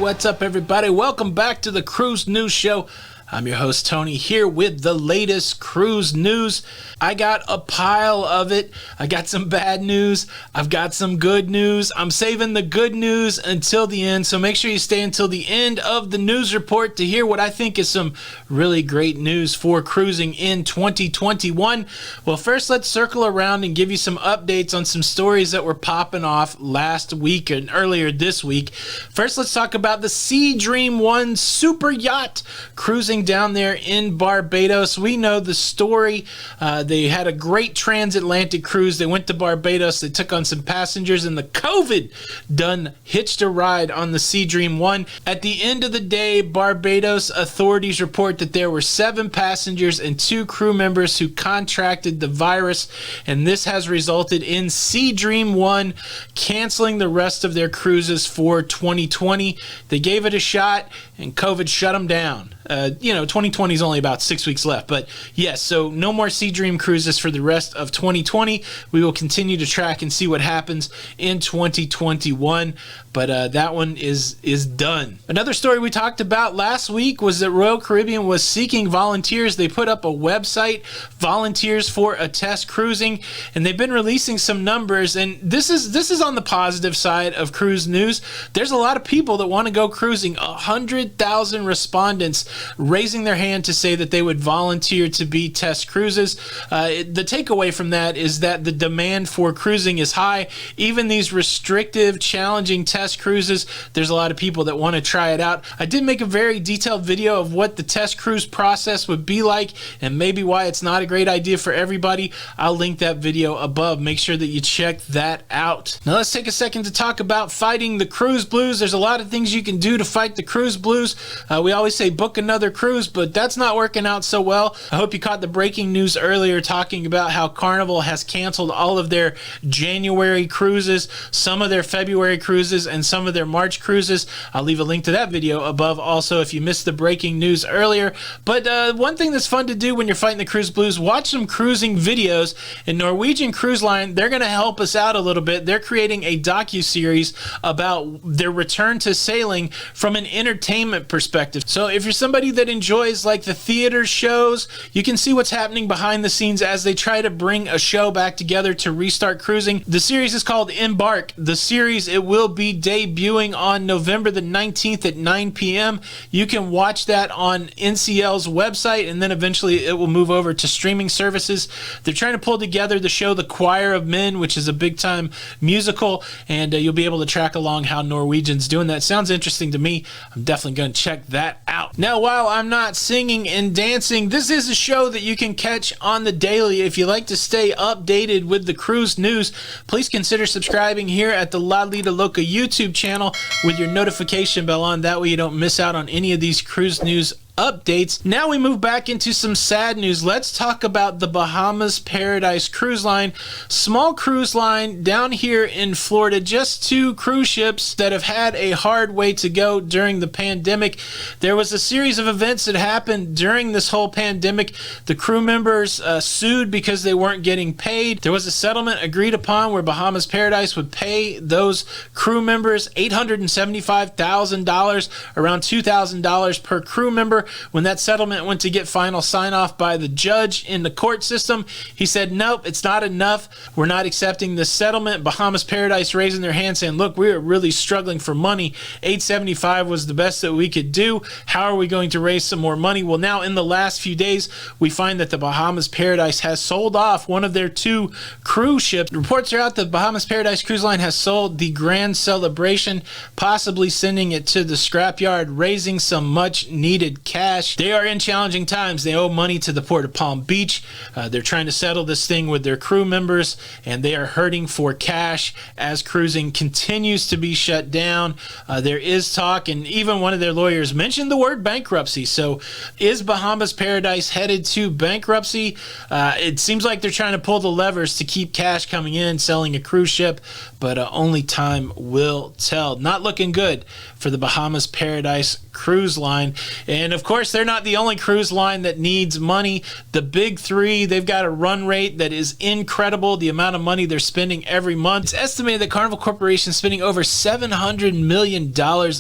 what's up, everybody? Welcome back to the Cruise News Show. I'm your host, Tony, here with the latest cruise news. I got a pile of it. I got some bad news. I've got some good news. I'm saving the good news until the end, so make sure you stay until the end of the news report to hear what I think is some really great news for cruising in 2021. Well, first, let's circle around and give you some updates on some stories that were popping off last week and earlier this week. First, let's talk about the Sea Dream 1 super yacht cruising down there in Barbados. We know the story. They had a great transatlantic cruise. They went to Barbados. They took on some passengers, and the COVID done hitched a ride on the Sea Dream 1. At the end of the day, Barbados authorities report that there were 7 passengers and 2 crew members who contracted the virus, and this has resulted in Sea Dream 1 canceling the rest of their cruises for 2020. They gave it a shot, and COVID shut them down. 2020 is only about 6 weeks left, but yes, so no more Sea Dream cruises for the rest of 2020. We will continue to track and see what happens in 2021, but that one is done. Another story we talked about last week was that Royal Caribbean was seeking volunteers. They put up a website, Volunteers for a Test Cruising, and they've been releasing some numbers, and this is on the positive side of cruise news. There's a lot of people that want to go cruising. 100,000 respondents raising their hand to say that they would volunteer to be test cruises. The takeaway from that is that the demand for cruising is high. Even these restrictive, challenging test cruises, there's a lot of people that want to try it out. I did make a very detailed video of what the test cruise process would be like and maybe why it's not a great idea for everybody. I'll link that video above. Make sure that you check that out. Now let's take a second to talk about fighting the cruise blues. There's a lot of things you can do to fight the cruise blues. We always say book another cruise, but that's not working out so well. I hope you caught the breaking news earlier talking about how Carnival has canceled all of their January cruises, some of their February cruises, and some of their March cruises. I'll leave a link to that video above also if you missed the breaking news earlier. But one thing that's fun to do when you're fighting the cruise blues, watch some cruising videos. And Norwegian Cruise Line, they're going to help us out a little bit. They're creating a docu-series about their return to sailing from an entertainment perspective. So if you're somebody that enjoys like the theater shows, you can see what's happening behind the scenes as they try to bring a show back together to restart cruising. The series is called Embark. The series, it will be debuting on November the 19th at 9 p.m. You can watch that on NCL's website, and then eventually it will move over to streaming services. They're trying to pull together the show The Choir of Men, which is a big time musical, and you'll be able to track along how Norwegian's doing that. Sounds interesting to me. I'm definitely going to check that out. Now, while I'm not singing and dancing, this is a show that you can catch on the daily. If you like to stay updated with the cruise news, please consider subscribing here at the Lido Loca YouTube channel with your notification bell on. That way you don't miss out on any of these cruise news updates. Now we move back into some sad news. Let's talk about the Bahamas Paradise Cruise Line. Small cruise line down here in Florida. Just 2 cruise ships that have had a hard way to go during the pandemic. There was a series of events that happened during this whole pandemic. The crew members sued because they weren't getting paid. There was a settlement agreed upon where Bahamas Paradise would pay those crew members $875,000, around $2,000 per crew member. When that settlement went to get final sign-off by the judge in the court system, he said, nope, it's not enough. We're not accepting this settlement. Bahamas Paradise raising their hand saying, look, we are really struggling for money. $875 was the best that we could do. How are we going to raise some more money? Well, now in the last few days, we find that the Bahamas Paradise has sold off one of their 2 cruise ships. Reports are out that Bahamas Paradise Cruise Line has sold the Grand Celebration, possibly sending it to the scrapyard, raising some much needed cash. They are in challenging times. They owe money to the Port of Palm Beach. They're trying to settle this thing with their crew members, and they are hurting for cash as cruising continues to be shut down. There is talk, and even one of their lawyers mentioned the word bankruptcy. So is Bahamas Paradise headed to bankruptcy? It seems like they're trying to pull the levers to keep cash coming in, selling a cruise ship, but only time will tell. Not looking good for the Bahamas Paradise Cruise Line. And of course, they're not the only cruise line that needs money. The big three, they've got a run rate that is incredible, the amount of money they're spending every month. It's estimated that Carnival Corporation is spending over $700 million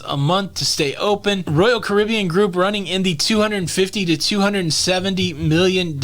a month to stay open. Royal Caribbean Group running in the $250 to $270 million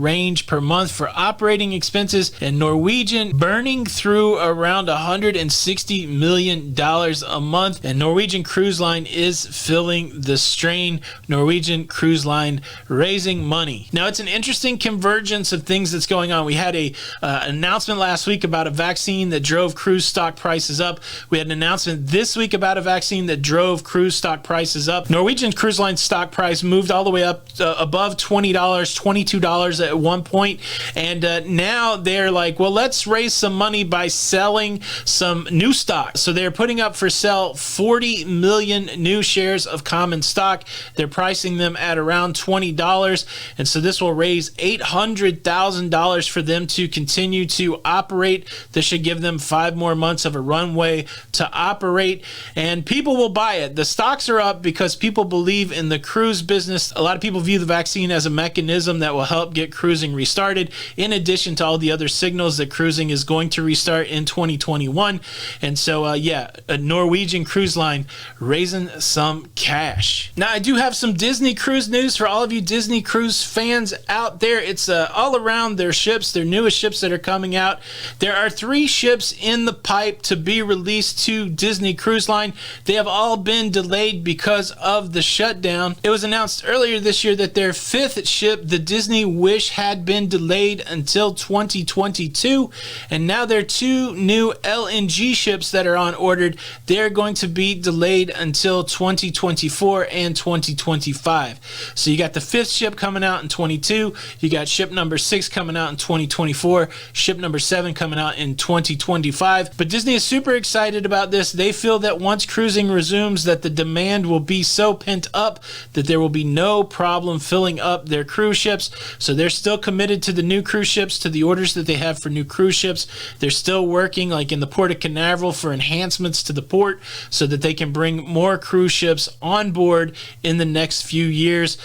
range per month for operating expenses, and Norwegian burning through around $160 million a month. And Norwegian Cruise Line is feeling the strain. Norwegian Cruise Line raising money. Now, it's an interesting convergence of things that's going on. We had a announcement last week about a vaccine that drove cruise stock prices up. We had an announcement this week about a vaccine that drove cruise stock prices up. Norwegian Cruise Line stock price moved all the way up above $20, $22 at one point, and now they're like, well, let's raise some money by selling some new stock. So they're putting up for sale 40 million new shares of common stock. They're pricing them at around $20, and so this will raise $800,000 for them to continue to operate. This should give them 5 more months of a runway to operate, and people will buy it. The stocks are up because people believe in the cruise business. A lot of people view the vaccine as a mechanism that will help get cruising restarted, in addition to all the other signals that cruising is going to restart in 2021. And so, a Norwegian Cruise Line raising some cash. Now, I do have some Disney cruise news for all of you Disney cruise fans out there. It's all around their ships, their newest ships that are coming out. There are 3 ships in the pipe to be released to Disney Cruise Line. They have all been delayed because of the shutdown. It was announced earlier this year that their 5th ship, the Disney Wish, had been delayed until 2022, and now their 2 new LNG ships that are on ordered, they're going to be delayed until 2024 and 2025. So you got the 5th ship coming out in 22, you got ship number 6 coming out in 2024, ship number 7 coming out in 2025. But Disney is super excited about this. They feel that once cruising resumes, that the demand will be so pent up that there will be no problem filling up their cruise ships. So they're still committed to the new cruise ships, to the orders that they have for new cruise ships. They're still working, like in the Port of Canaveral, for enhancements to the port so that they can bring more cruise ships on board in the next few years.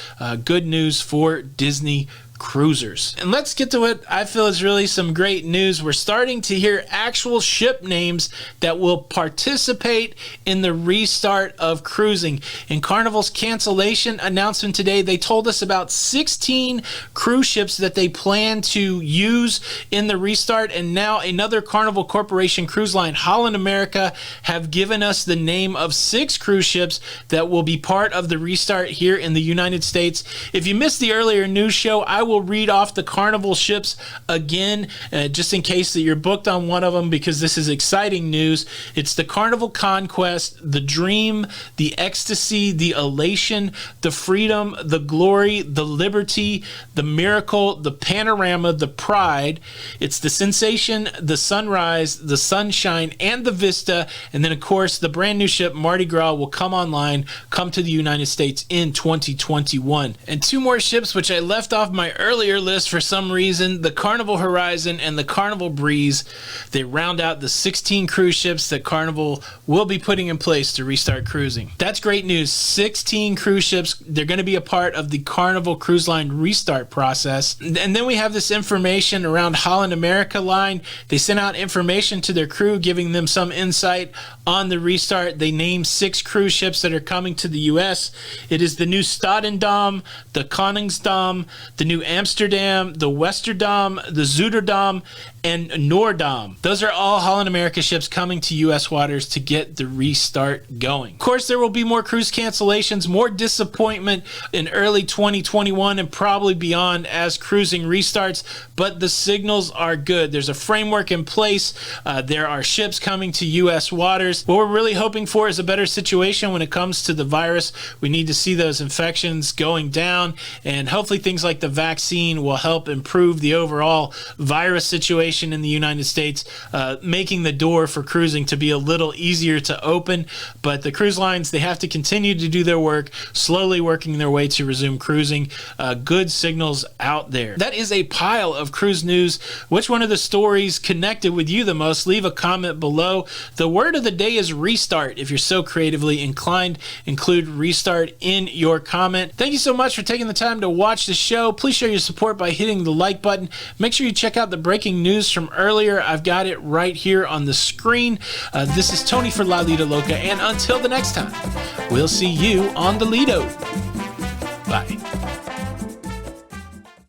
Good news for Disney cruisers. And let's get to what I feel is really some great news. We're starting to hear actual ship names that will participate in the restart of cruising. In Carnival's cancellation announcement today, they told us about 16 cruise ships that they plan to use in the restart, and now another Carnival Corporation cruise line, Holland America, have given us the name of 6 cruise ships that will be part of the restart here in the United States. If you missed the earlier news show, I will read off the Carnival ships again, just in case that you're booked on one of them, because this is exciting news. It's the Carnival Conquest, the Dream, the Ecstasy, the Elation, the Freedom, the Glory, the Liberty, the Miracle, the Panorama, the Pride. It's the Sensation, the Sunrise, the Sunshine, and the Vista. And then, of course, the brand new ship Mardi Gras will come online, come to the United States in 2021. And 2 more ships, which I left off my earlier list for some reason, the Carnival Horizon and the Carnival Breeze. They round out the 16 cruise ships that Carnival will be putting in place to restart cruising. That's great news. 16 cruise ships. They're going to be a part of the Carnival Cruise Line restart process. And then we have this information around Holland America line. They sent out information to their crew, giving them some insight on the restart. They named 6 cruise ships that are coming to the U.S. It is the new Stadendam, the Koningsdam, the new Amsterdam, the Westerdam, the Zuiderdam, and Noordam. Those are all Holland America ships coming to U.S. waters to get the restart going. Of course, there will be more cruise cancellations, more disappointment in early 2021 and probably beyond as cruising restarts, but the signals are good. There's a framework in place. There are ships coming to U.S. waters. What we're really hoping for is a better situation when it comes to the virus. We need to see those infections going down, and hopefully things like the vaccine will help improve the overall virus situation legislation in the United States making the door for cruising to be a little easier to open, but the cruise lines, they have to continue to do their work, slowly working their way to resume cruising. Good signals out there. That is a pile of cruise news. Which one of the stories connected with you the most? Leave a comment below. The word of the day is restart. If you're so creatively inclined, include restart in your comment. Thank you so much for taking the time to watch the show. Please show your support by hitting the like button. Make sure you check out the breaking news from earlier. I've got it right here on the screen. This is Tony for Lido Loca, and until the next time, we'll see you on the Lido. Bye.